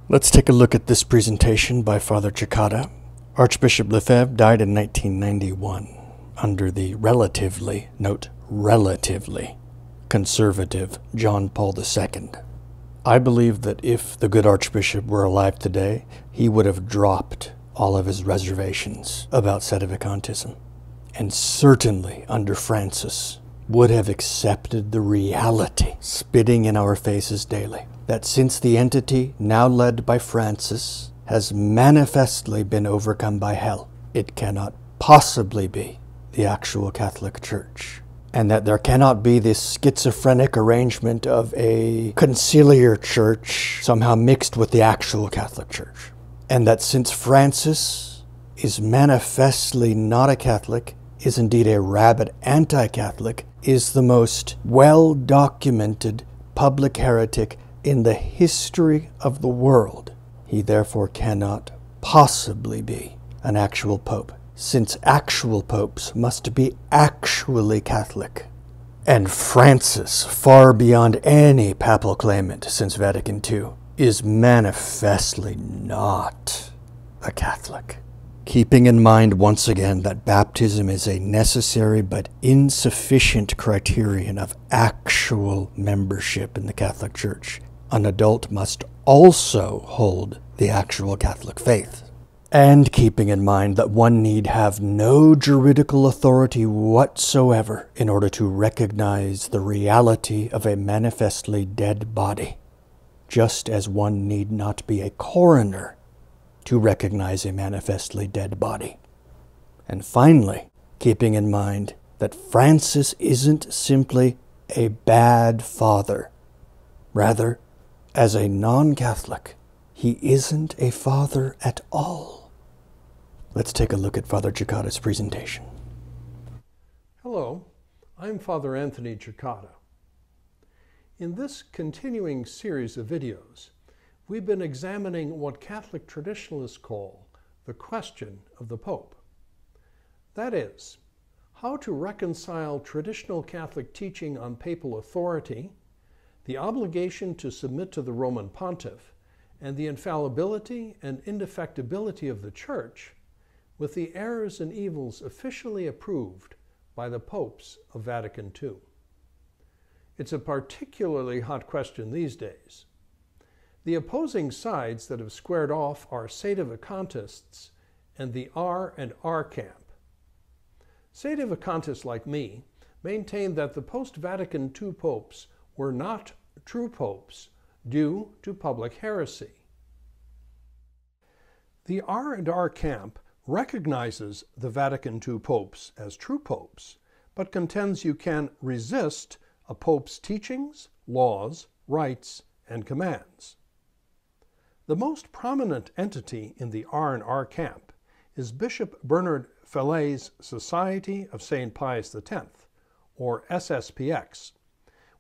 Let's take a look at this presentation by Father Cicada. Archbishop Lefebvre died in 1991 under the relatively, note relatively, conservative John Paul II. I believe that if the good Archbishop were alive today, he would have dropped all of his reservations about Sedevacantism, and certainly under Francis would have accepted the reality spitting in our faces daily, that since the entity now led by Francis has manifestly been overcome by hell, it cannot possibly be the actual Catholic Church, and that there cannot be this schizophrenic arrangement of a conciliar church somehow mixed with the actual Catholic Church, and that since Francis is manifestly not a Catholic, is indeed a rabid anti-Catholic, is the most well-documented public heretic in the history of the world, he therefore cannot possibly be an actual pope, since actual popes must be actually Catholic. And Francis, far beyond any papal claimant since Vatican II, is manifestly not a Catholic. Keeping in mind once again that baptism is a necessary but insufficient criterion of actual membership in the Catholic Church, an adult must also hold the actual Catholic faith. And keeping in mind that one need have no juridical authority whatsoever in order to recognize the reality of a manifestly dead body, just as one need not be a coroner to recognize a manifestly dead body. And finally, keeping in mind that Francis isn't simply a bad father. Rather, as a non-Catholic, he isn't a father at all. Let's take a look at Father Cicada's presentation. Hello, I'm Father Anthony Cicada. In this continuing series of videos, we've been examining what Catholic traditionalists call the question of the Pope. That is, how to reconcile traditional Catholic teaching on papal authority, the obligation to submit to the Roman Pontiff, and the infallibility and indefectibility of the Church with the errors and evils officially approved by the popes of Vatican II. It's a particularly hot question these days. The opposing sides that have squared off are Sedevacantists and the R and R camp. Sedevacantists like me maintain that the post-Vatican II popes were not true popes due to public heresy. The R and R camp recognizes the Vatican II popes as true popes, but contends you can resist a pope's teachings, laws, rites, and commands. The most prominent entity in the R and R camp is Bishop Bernard Fellay's Society of St. Pius X, or SSPX,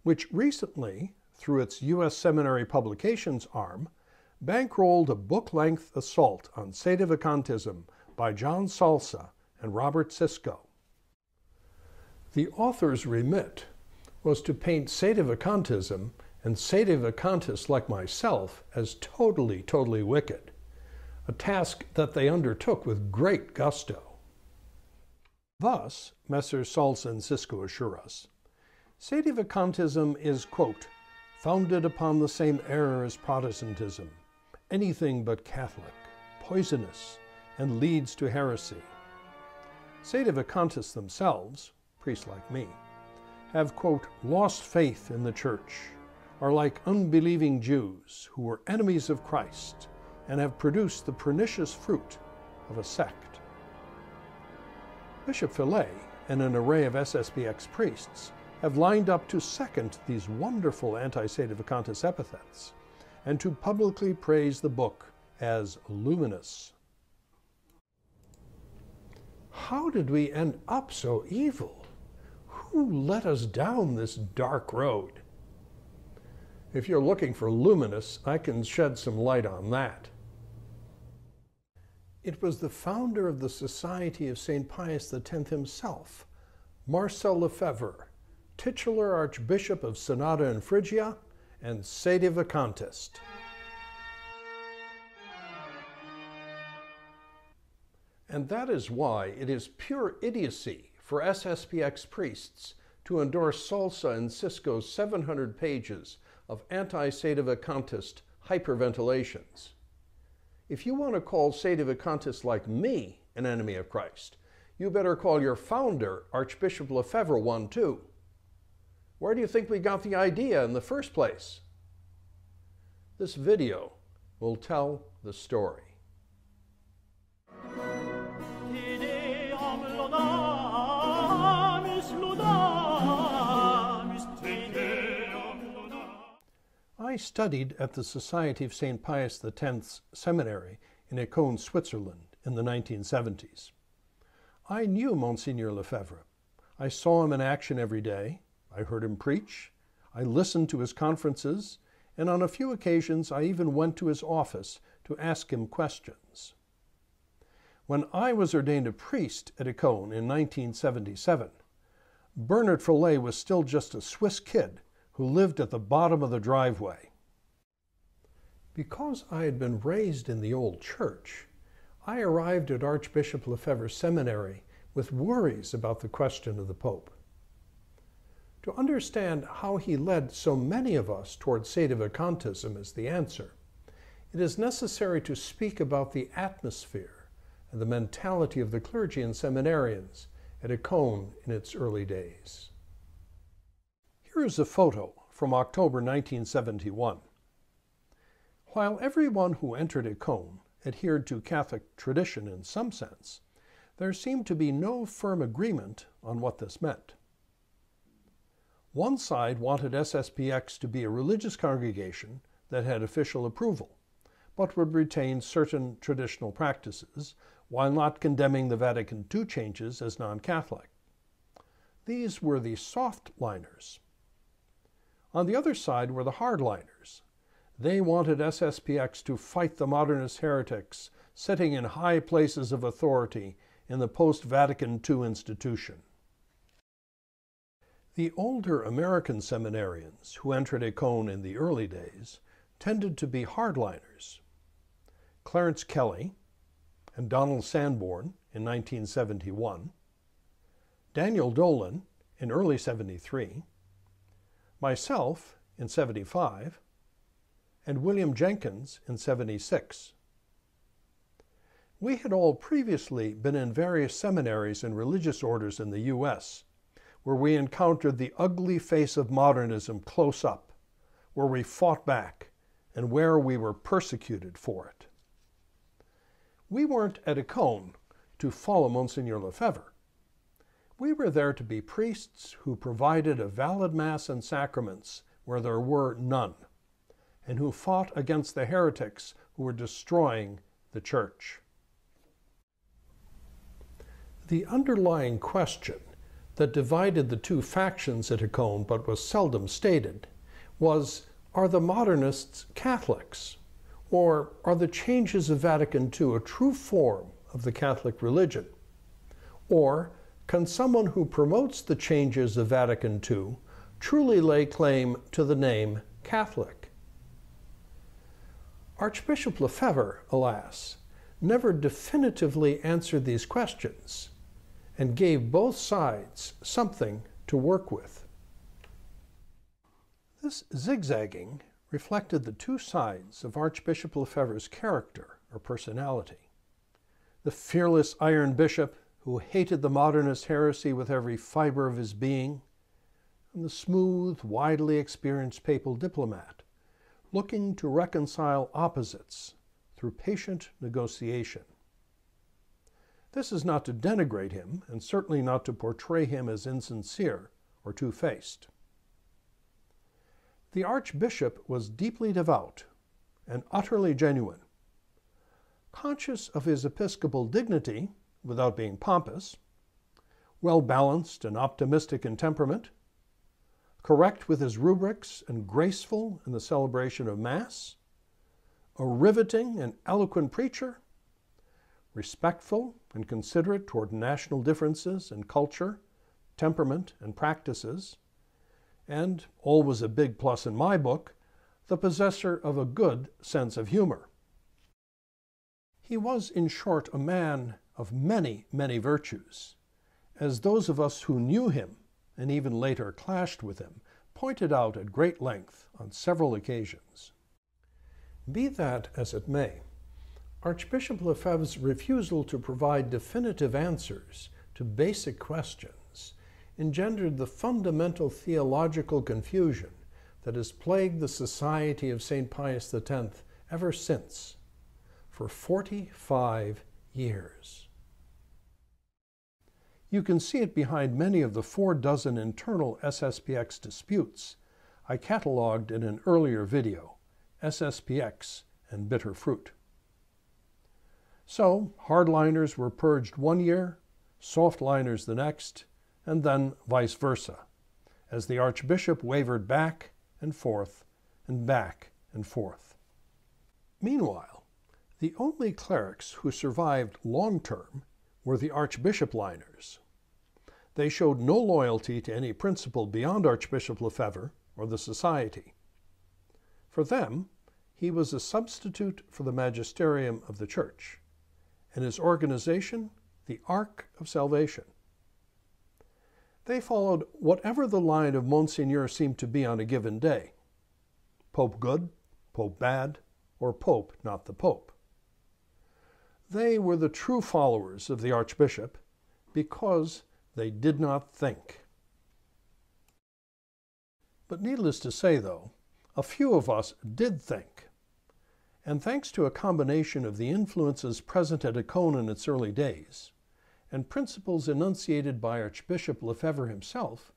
which recently, through its U.S. Seminary Publications arm, bankrolled a book-length assault on Sedevacantism by John Salsa and Robert Sisko. The author's remit was to paint Sedevacantism and Sedevacantists like myself as totally wicked, a task that they undertook with great gusto. Thus, Messrs. Salsa and Sisko assure us, Sedevacantism is, quote, founded upon the same error as Protestantism, anything but Catholic, poisonous, and leads to heresy. Sedevacantists themselves, priests like me, have, quote, lost faith in the Church, are like unbelieving Jews who were enemies of Christ and have produced the pernicious fruit of a sect. Bishop Fellay and an array of SSPX priests have lined up to second these wonderful anti-Sedevacantist epithets and to publicly praise the book as luminous. How did we end up so evil? Who led us down this dark road? If you're looking for luminous, I can shed some light on that. It was the founder of the Society of St. Pius X himself, Marcel Lefebvre, titular Archbishop of Sonata and Phrygia and Sedevacantist. And that is why it is pure idiocy for SSPX priests to endorse Salsa and Cisco's 700 pages of anti-Sedevacantist hyperventilations. If you want to call Sedevacantists like me an enemy of Christ, you better call your founder, Archbishop Lefebvre, one too. Where do you think we got the idea in the first place? This video will tell the story. I studied at the Society of St. Pius X's seminary in Eclipse, Switzerland in the 1970s. I knew Monsignor Lefebvre. I saw him in action every day. I heard him preach. I listened to his conferences, and on a few occasions I even went to his office to ask him questions. When I was ordained a priest at Eclipse in 1977, Bernard Follet was still just a Swiss kid who lived at the bottom of the driveway. Because I had been raised in the old church, I arrived at Archbishop Lefebvre's seminary with worries about the question of the Pope. To understand how he led so many of us toward Sedevacantism as the answer, it is necessary to speak about the atmosphere and the mentality of the clergy and seminarians at Eclipse in its early days. Here is a photo from October 1971. While everyone who entered Eclipse adhered to Catholic tradition in some sense, there seemed to be no firm agreement on what this meant. One side wanted SSPX to be a religious congregation that had official approval, but would retain certain traditional practices while not condemning the Vatican II changes as non-Catholic. These were the soft-liners. On the other side were the hardliners. They wanted SSPX to fight the modernist heretics sitting in high places of authority in the post-Vatican II institution. The older American seminarians who entered Eclipse in the early days tended to be hardliners. Clarence Kelly and Donald Sanborn in 1971, Daniel Dolan in early 73, myself in 75, and William Jenkins in 76. We had all previously been in various seminaries and religious orders in the U.S., where we encountered the ugly face of modernism close up, where we fought back, and where we were persecuted for it. We weren't at Eclipse to follow Monsignor Lefebvre. We were there to be priests who provided a valid Mass and sacraments where there were none, and who fought against the heretics who were destroying the Church. The underlying question that divided the two factions at Eclipse but was seldom stated was, are the modernists Catholics? Or are the changes of Vatican II a true form of the Catholic religion? Or can someone who promotes the changes of Vatican II truly lay claim to the name Catholic? Archbishop Lefebvre, alas, never definitively answered these questions and gave both sides something to work with. This zigzagging reflected the two sides of Archbishop Lefebvre's character or personality. The fearless iron bishop who hated the modernist heresy with every fiber of his being, and the smooth, widely experienced papal diplomat looking to reconcile opposites through patient negotiation. This is not to denigrate him, and certainly not to portray him as insincere or two-faced. The Archbishop was deeply devout and utterly genuine, conscious of his episcopal dignity without being pompous, well-balanced and optimistic in temperament, correct with his rubrics and graceful in the celebration of Mass, a riveting and eloquent preacher, respectful and considerate toward national differences in culture, temperament, and practices, and, always a big plus in my book, the possessor of a good sense of humor. He was, in short, a man of many, many virtues, as those of us who knew him, and even later clashed with him, pointed out at great length on several occasions. Be that as it may, Archbishop Lefebvre's refusal to provide definitive answers to basic questions engendered the fundamental theological confusion that has plagued the Society of St. Pius X ever since, for 45 years. You can see it behind many of the 4 internal SSPX disputes I cataloged in an earlier video, SSPX and Bitter Fruit. So, hardliners were purged one year, softliners the next, and then vice versa, as the Archbishop wavered back and forth and back and forth. Meanwhile, the only clerics who survived long-term were the Archbishop-liners. They showed no loyalty to any principle beyond Archbishop Lefebvre or the Society. For them, he was a substitute for the magisterium of the Church, and his organization the Ark of Salvation. They followed whatever the line of Monsignor seemed to be on a given day. Pope good, Pope bad, or Pope not the Pope. They were the true followers of the Archbishop because they did not think. But needless to say, though, a few of us did think. And thanks to a combination of the influences present at Econ in its early days, and principles enunciated by Archbishop Lefebvre himself,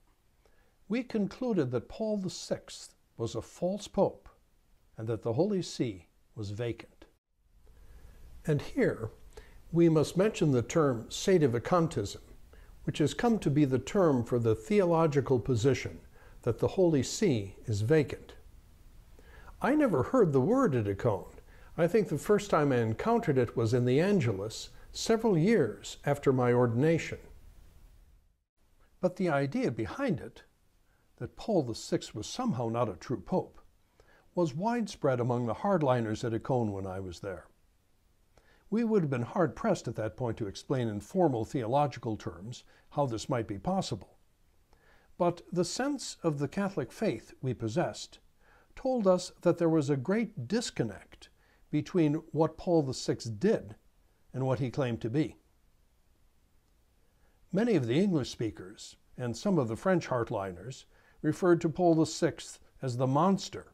we concluded that Paul VI was a false pope, and that the Holy See was vacant. And here, we must mention the term Sedevacantism, which has come to be the term for the theological position that the Holy See is vacant. I never heard the word at Econ. I think the first time I encountered it was in the Angelus, several years after my ordination. But the idea behind it, that Paul VI was somehow not a true pope, was widespread among the hardliners at Econ when I was there. We would have been hard-pressed at that point to explain in formal theological terms how this might be possible. But the sense of the Catholic faith we possessed told us that there was a great disconnect between what Paul VI did and what he claimed to be. Many of the English speakers and some of the French hardliners referred to Paul VI as the monster.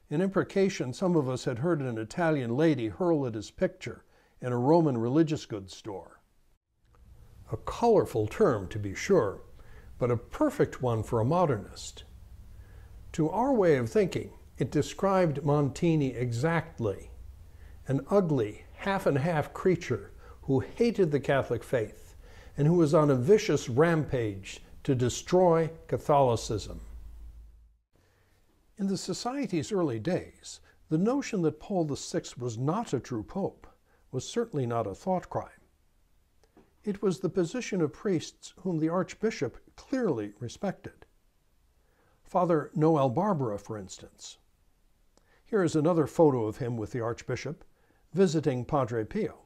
In imprecation, some of us had heard an Italian lady hurl at his picture in a Roman religious goods store. A colorful term, to be sure, but a perfect one for a modernist. To our way of thinking, it described Montini exactly, an ugly, half-and-half creature who hated the Catholic faith and who was on a vicious rampage to destroy Catholicism. In the Society's early days, the notion that Paul VI was not a true pope was certainly not a thought crime. It was the position of priests whom the Archbishop clearly respected. Father Noel Barbara, for instance. Here is another photo of him with the Archbishop visiting Padre Pio.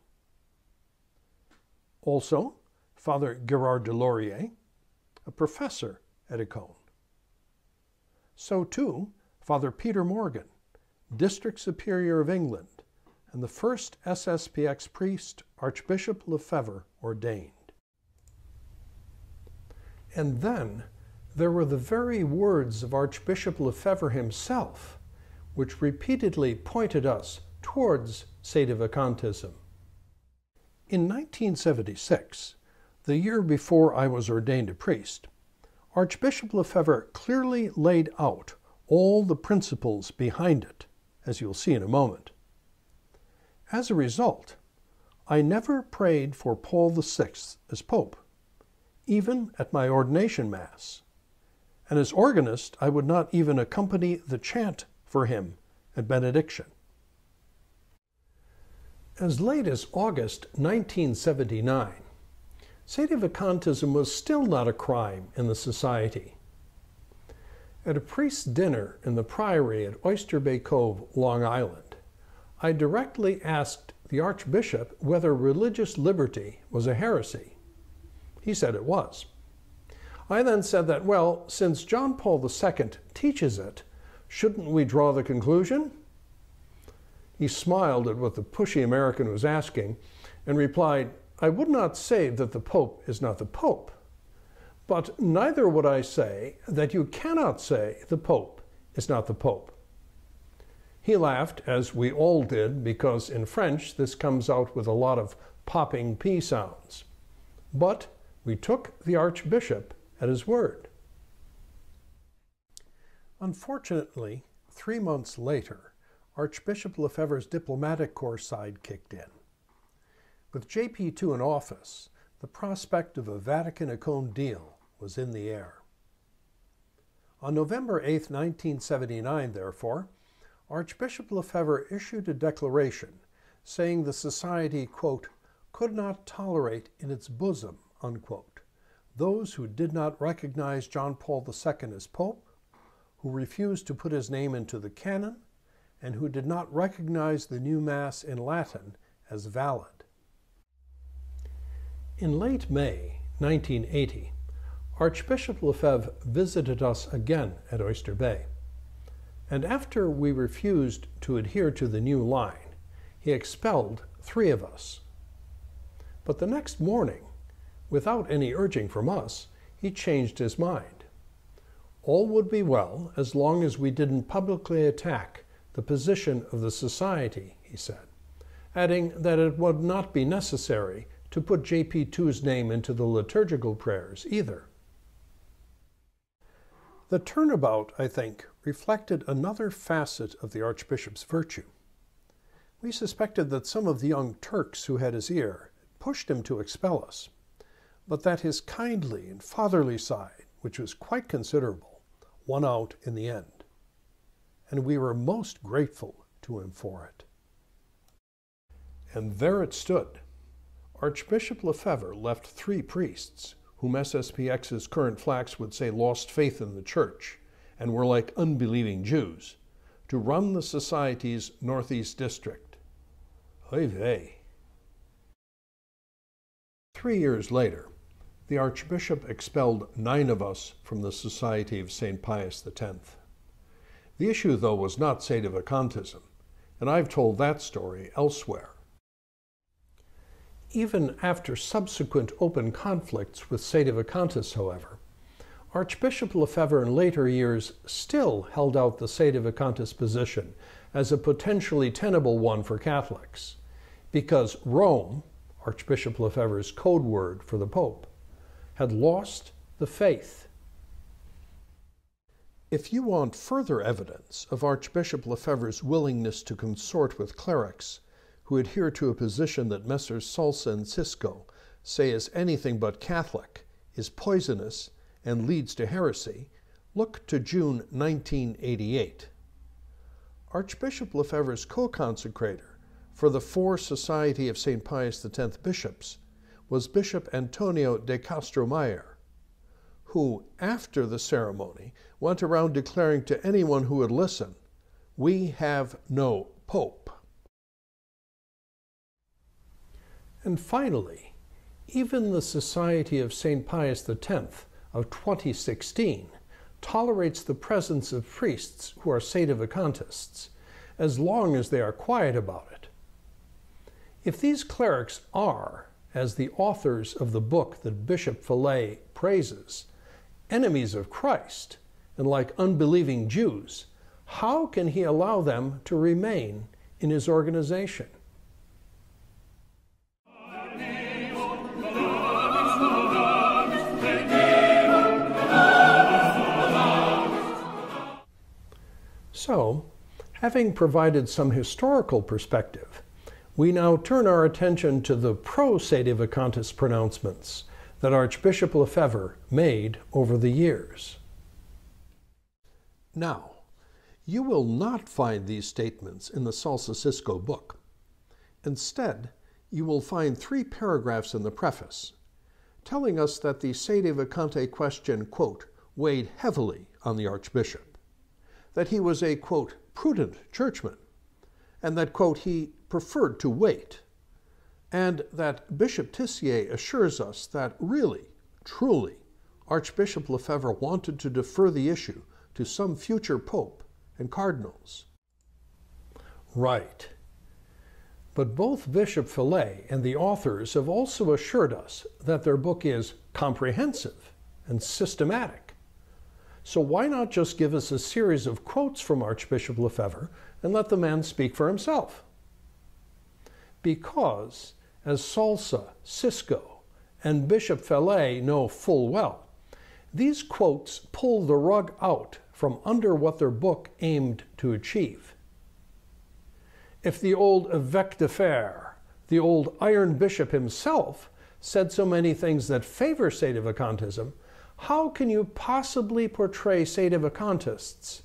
Also, Father Gerard de Laurier, a professor at Econ. So too, Father Peter Morgan, District Superior of England, and the first SSPX priest Archbishop Lefebvre ordained. And then there were the very words of Archbishop Lefebvre himself, which repeatedly pointed us towards Sedevacantism. In 1976, the year before I was ordained a priest, Archbishop Lefebvre clearly laid out all the principles behind it, as you'll see in a moment. As a result, I never prayed for Paul VI as Pope, even at my ordination Mass. And as organist, I would not even accompany the chant for him at benediction. As late as August 1979, Sedevacantism was still not a crime in the society. At a priest's dinner in the Priory at Oyster Bay Cove, Long Island, I directly asked the Archbishop whether religious liberty was a heresy. He said it was. I then said that, well, since John Paul II teaches it, shouldn't we draw the conclusion? He smiled at what the pushy American was asking and replied, I would not say that the Pope is not the Pope, but neither would I say that you cannot say the Pope is not the Pope. He laughed, as we all did, because in French this comes out with a lot of popping P sounds. But we took the Archbishop at his word. Unfortunately, 3 months later, Archbishop Lefebvre's diplomatic corps side kicked in. With JP2 in office, the prospect of a Vatican-Icon deal was in the air. On November 8, 1979, therefore, Archbishop Lefebvre issued a declaration saying the society, quote, could not tolerate in its bosom, unquote, those who did not recognize John Paul II as Pope, who refused to put his name into the canon, and who did not recognize the new Mass in Latin as valid. In late May 1980, Archbishop Lefebvre visited us again at Oyster Bay, and after we refused to adhere to the new line, he expelled 3 of us. But the next morning, without any urging from us, he changed his mind. All would be well as long as we didn't publicly attack the position of the society, he said, adding that it would not be necessary to put JP2's name into the liturgical prayers either. The turnabout, I think, reflected another facet of the Archbishop's virtue. We suspected that some of the young Turks who had his ear pushed him to expel us, but that his kindly and fatherly side, which was quite considerable, won out in the end, and we were most grateful to him for it. And there it stood. Archbishop Lefebvre left 3 priests, whom SSPX's current flax would say lost faith in the Church and were like unbelieving Jews, to run the Society's Northeast District. Oy vey. 3 years later, the Archbishop expelled 9 of us from the Society of St. Pius X. The issue, though, was not Sedevacantism, and I've told that story elsewhere. Even after subsequent open conflicts with Sedevacantists, however, Archbishop Lefebvre in later years still held out the Sedevacantist position as a potentially tenable one for Catholics, because Rome, Archbishop Lefebvre's code word for the Pope, had lost the faith. If you want further evidence of Archbishop Lefebvre's willingness to consort with clerics who adhere to a position that Messrs. Salsa and Cisco say is anything but Catholic, is poisonous, and leads to heresy, look to June 1988. Archbishop Lefebvre's co-consecrator for the 4 Society of St. Pius X bishops was Bishop Antonio de Castromayor, who, after the ceremony, went around declaring to anyone who would listen, "We have no Pope." And finally, even the Society of St. Pius X of 2016 tolerates the presence of priests who are Sedevacantists, as long as they are quiet about it. If these clerics are, as the authors of the book that Bishop Fillet praises, enemies of Christ, and like unbelieving Jews, how can he allow them to remain in his organization? So, having provided some historical perspective, we now turn our attention to the pro-Sedevacantist pronouncements that Archbishop Lefebvre made over the years. Now, you will not find these statements in the Salsa Cisco book. Instead, you will find 3 paragraphs in the preface telling us that the Sedevacante question, quote, weighed heavily on the Archbishop, that he was a, quote, prudent churchman, and that, quote, he preferred to wait, and that Bishop Tissier assures us that really, truly, Archbishop Lefebvre wanted to defer the issue to some future pope and cardinals. Right. But both Bishop Fillet and the authors have also assured us that their book is comprehensive and systematic. So why not just give us a series of quotes from Archbishop Lefebvre and let the man speak for himself? Because, as Salsa, Cisco, and Bishop Fillet know full well, these quotes pull the rug out from under what their book aimed to achieve. If the old évêque de fer, the old Iron Bishop himself, said so many things that favor Sedevacantism, how can you possibly portray Sedevacantists,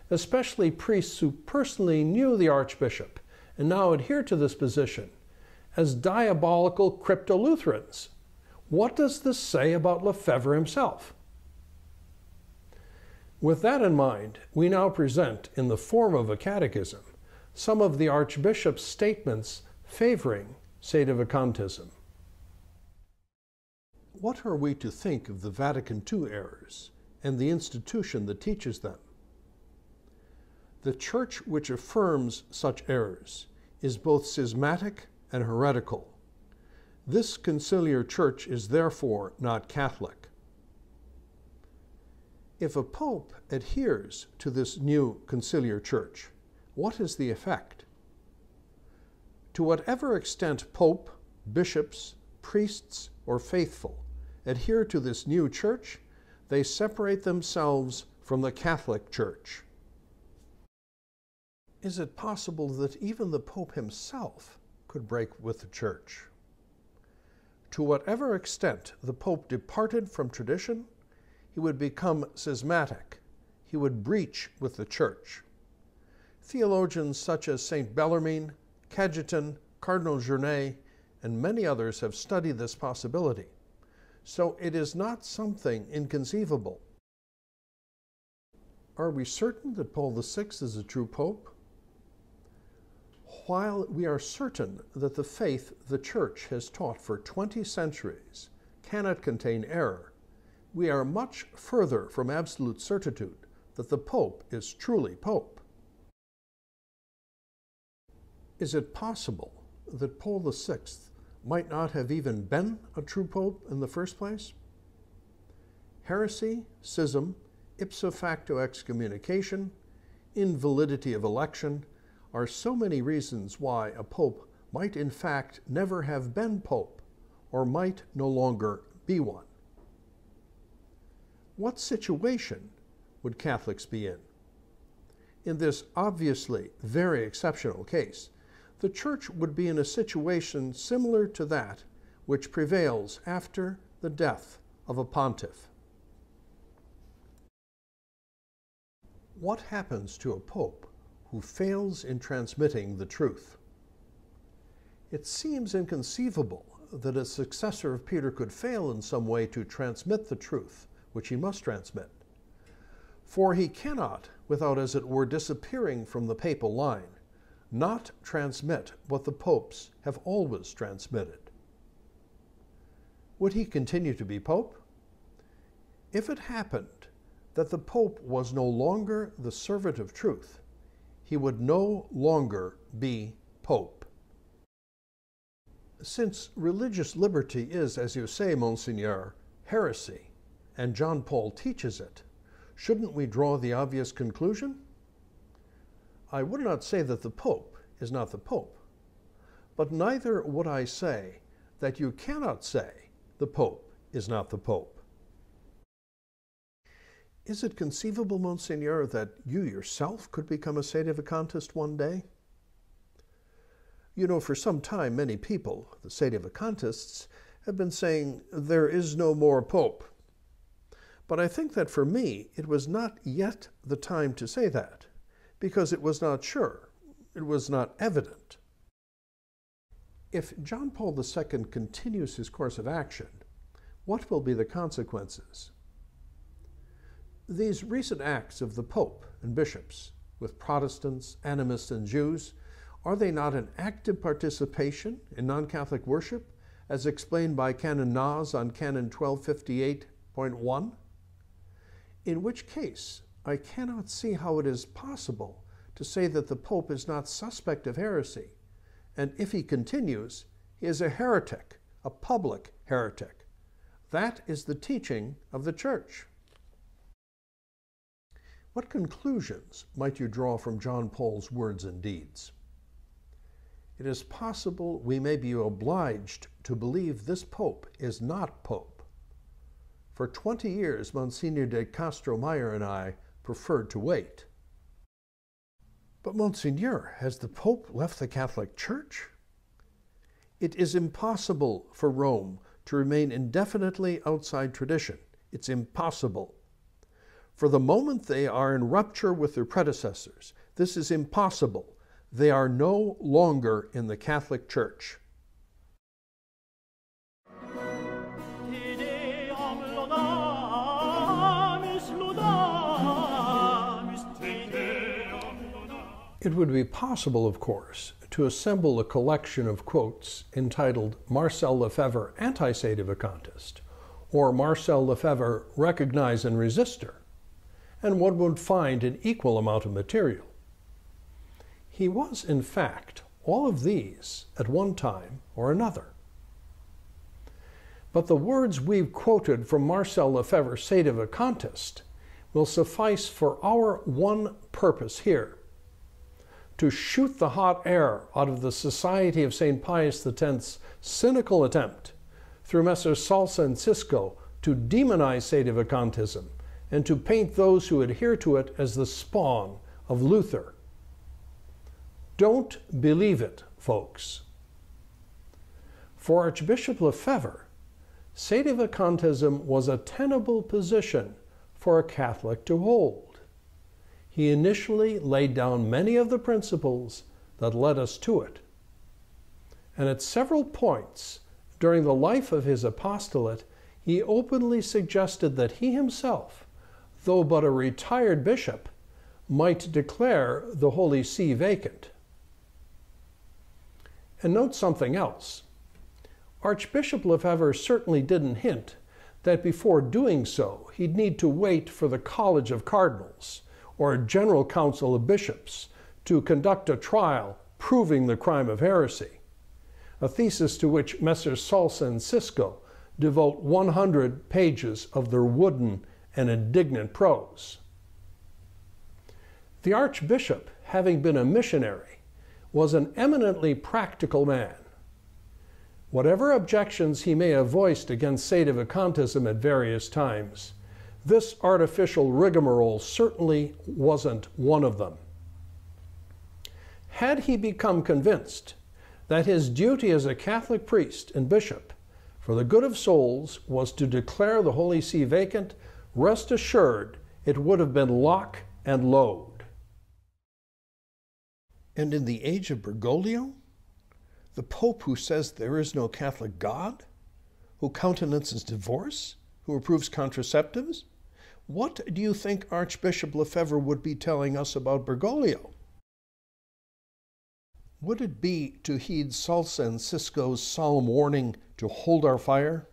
especially priests who personally knew the Archbishop and now adhere to this position, as diabolical crypto-Lutherans? What does this say about Lefebvre himself? With that in mind, we now present, in the form of a catechism, some of the Archbishop's statements favoring Sedevacantism. What are we to think of the Vatican II errors and the institution that teaches them? The Church which affirms such errors is both schismatic and heretical. This conciliar Church is therefore not Catholic. If a pope adheres to this new conciliar Church, what is the effect? To whatever extent pope, bishops, priests, or faithful adhere to this new Church, they separate themselves from the Catholic Church. Is it possible that even the Pope himself could break with the Church? To whatever extent the Pope departed from tradition, he would become schismatic. He would breach with the Church. Theologians such as St. Bellarmine, Cajetan, Cardinal Journet, and many others have studied this possibility. So it is not something inconceivable. Are we certain that Paul VI is a true pope? While we are certain that the faith the Church has taught for 20 centuries cannot contain error, we are much further from absolute certitude that the Pope is truly Pope. Is it possible that Paul VI might not have even been a true Pope in the first place? Heresy, schism, ipso facto excommunication, invalidity of election are so many reasons why a Pope might in fact never have been Pope, or might no longer be one. What situation would Catholics be in? In this obviously very exceptional case, the Church would be in a situation similar to that which prevails after the death of a pontiff. What happens to a pope who fails in transmitting the truth? It seems inconceivable that a successor of Peter could fail in some way to transmit the truth which he must transmit. For he cannot, without as it were disappearing from the papal line, not transmit what the popes have always transmitted. Would he continue to be pope? If it happened that the pope was no longer the servant of truth, he would no longer be pope. Since religious liberty is, as you say, Monseigneur, heresy, and John Paul teaches it, shouldn't we draw the obvious conclusion? I would not say that the Pope is not the Pope, but neither would I say that you cannot say the Pope is not the Pope. Is it conceivable, Monseigneur, that you yourself could become a Sedevacantist one day? You know, for some time, many people, the Sedevacantists, have been saying there is no more Pope. But I think that for me, it was not yet the time to say that, because it was not sure, it was not evident. If John Paul II continues his course of action, what will be the consequences? These recent acts of the Pope and bishops with Protestants, animists, and Jews, are they not an active participation in non-Catholic worship, as explained by Canon Nas on Canon 1258.1? In which case, I cannot see how it is possible to say that the Pope is not suspect of heresy, and if he continues, he is a heretic, a public heretic. That is the teaching of the Church. What conclusions might you draw from John Paul's words and deeds? It is possible we may be obliged to believe this Pope is not Pope. For 20 years, Monsignor de Castro Meyer and I preferred to wait. But Monsignor, has the Pope left the Catholic Church? It is impossible for Rome to remain indefinitely outside tradition. It's impossible. For the moment they are in rupture with their predecessors, this is impossible. They are no longer in the Catholic Church. It would be possible, of course, to assemble a collection of quotes entitled Marcel Lefebvre Anti-Sedevacantist or Marcel Lefebvre Recognize and Resistor, and one would find an equal amount of material. He was, in fact, all of these at one time or another. But the words we've quoted from Marcel Lefebvre Sedevacantist will suffice for our one purpose here: to shoot the hot air out of the Society of St. Pius X's cynical attempt through Messrs. Salsa and Cisco to demonize Sedevacantism and to paint those who adhere to it as the spawn of Luther. Don't believe it, folks. For Archbishop Lefebvre, Sedevacantism was a tenable position for a Catholic to hold. He initially laid down many of the principles that led us to it. And at several points during the life of his apostolate, he openly suggested that he himself, though but a retired bishop, might declare the Holy See vacant. And note something else. Archbishop Lefebvre certainly didn't hint that before doing so, he'd need to wait for the College of Cardinals or a General Council of Bishops to conduct a trial proving the crime of heresy, a thesis to which Messrs. Salsa and Cisco devote 100 pages of their wooden and indignant prose. The Archbishop, having been a missionary, was an eminently practical man. Whatever objections he may have voiced against Sedevacantism at various times, this artificial rigmarole certainly wasn't one of them. Had he become convinced that his duty as a Catholic priest and bishop for the good of souls was to declare the Holy See vacant, rest assured it would have been lock and load. And in the age of Bergoglio, the Pope who says there is no Catholic God, who countenances divorce, who approves contraceptives, what do you think Archbishop Lefebvre would be telling us about Bergoglio? Would it be to heed Salsa and Cisco's solemn warning to hold our fire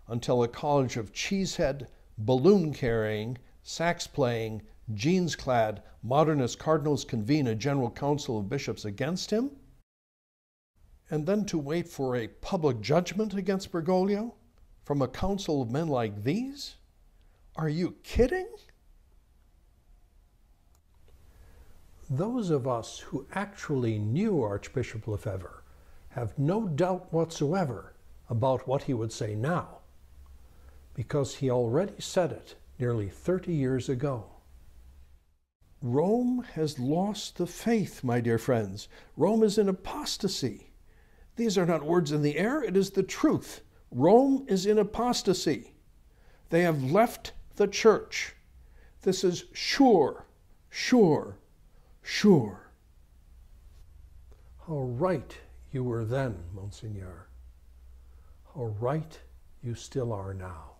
until a college of cheesehead, balloon-carrying, sax-playing, jeans-clad modernist cardinals convene a general council of bishops against him? And then to wait for a public judgment against Bergoglio from a council of men like these? Are you kidding? Those of us who actually knew Archbishop Lefebvre have no doubt whatsoever about what he would say now, because he already said it nearly 30 years ago. Rome has lost the faith, my dear friends. Rome is in apostasy. These are not words in the air, it is the truth. Rome is in apostasy. They have left the church. This is sure, sure, sure. How right you were then, Monseigneur. How right you still are now.